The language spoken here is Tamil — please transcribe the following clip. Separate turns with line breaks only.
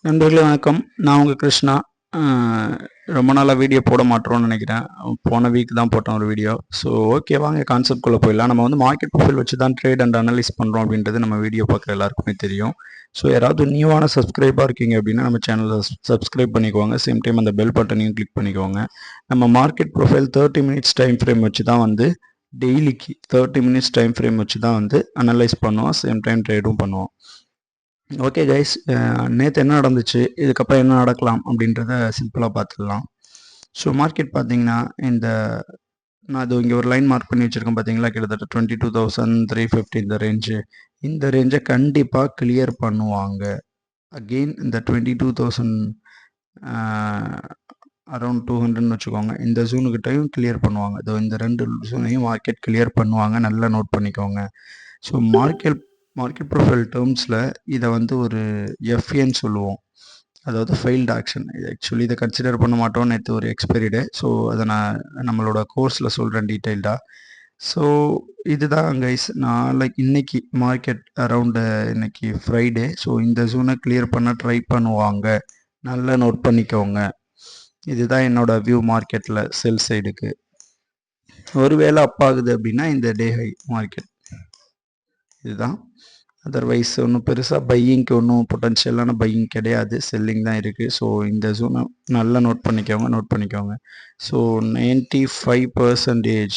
நண்பர்களே வணக்கம். நான் உங்கள் கிருஷ்ணா. ரொம்ப நாளாக வீடியோ போட மாட்டோம்னு நினைக்கிறேன். போன வீக் தான் போட்டோம் ஒரு வீடியோ. ஸோ ஓகே, வாங்க கான்செப்ட்குள்ளே போயிடலாம். நம்ம வந்து மார்க்கெட் ப்ரொஃபைல் வச்சு தான் ட்ரேட் அண்ட் அனலைஸ் பண்ணுறோம் அப்படின்றது நம்ம வீடியோ பார்க்குற எல்லாருக்குமே தெரியும். ஸோ யாராவது நியூவான சப்ஸ்கிரைபாக இருக்கீங்க அப்படின்னா நம்ம சேனலை சப்ஸ்கிரைப் பண்ணிக்கோங்க. சேம் டைம் அந்த பெல் பட்டனையும் கிளிக் பண்ணிக்கோங்க. நம்ம market profile 30 minutes time frame வச்சு தான் வந்து டெய்லிக்கு 30 மினிட்ஸ் டைம் ஃப்ரேம் வச்சு தான் வந்து அனலைஸ் பண்ணுவோம். சேம் டைம் ட்ரேடும் பண்ணுவோம். ஓகே கைஸ், நேற்று என்ன நடந்துச்சு, இதுக்கப்புறம் என்ன நடக்கலாம் அப்படின்றத சிம்பிளாக பார்த்துடலாம். ஸோ மார்க்கெட் பார்த்தீங்கன்னா நான் அது இங்கே ஒரு லைன் மார்க் பண்ணி வச்சுருக்கேன் பார்த்தீங்களா, கிட்டத்தட்ட 22,350 இந்த ரேஞ்சை கண்டிப்பாக கிளியர் பண்ணுவாங்க. அகெயின் இந்த 22,000 அரௌண்ட் 200ன்னு வச்சுக்கோங்க, இந்த ஜூனுக்கிட்டையும் கிளியர் பண்ணுவாங்க. இந்த ரெண்டு ஜூனையும் மார்க்கெட் கிளியர் பண்ணுவாங்க, நல்லா நோட் பண்ணிக்கோங்க. ஸோ மார்க்கெட் ப்ரொஃபைல் டேர்ம்ஸில் இதை வந்து ஒரு எஃப்ஏன்னு சொல்லுவோம், அதாவது ஃபெயில்டு ஆக்ஷன். இது ஆக்சுவலி இதை கன்சிடர் பண்ண மாட்டோம். நேற்று ஒரு எக்ஸ்பைரி டே, ஸோ அதை நான் நம்மளோட கோர்ஸில் சொல்கிறேன் டீட்டெயில்டாக. ஸோ இதுதான் கைஸ், இன்னைக்கு மார்க்கெட் அரவுண்டு இன்னைக்கு ஃப்ரைடே. ஸோ இந்த ஜூனை கிளியர் பண்ண ட்ரை பண்ணுவாங்க, நல்லா நோட் பண்ணிக்கோங்க. இதுதான் என்னோட வியூ மார்க்கெட்டில் செல் சைடுக்கு. ஒருவேளை அப்பாகுது அப்படின்னா இந்த டே ஹை மார்க்கெட் இதுதான். அதர்வைஸ் ஒன்றும் பெருசாக பையிங்க்கு ஒன்றும் பொட்டன்ஷியலான பையிங் கிடையாது, செல்லிங் தான் இருக்குது. ஸோ இந்த ஜூனை நல்லா நோட் பண்ணிக்கோங்க. ஸோ 95%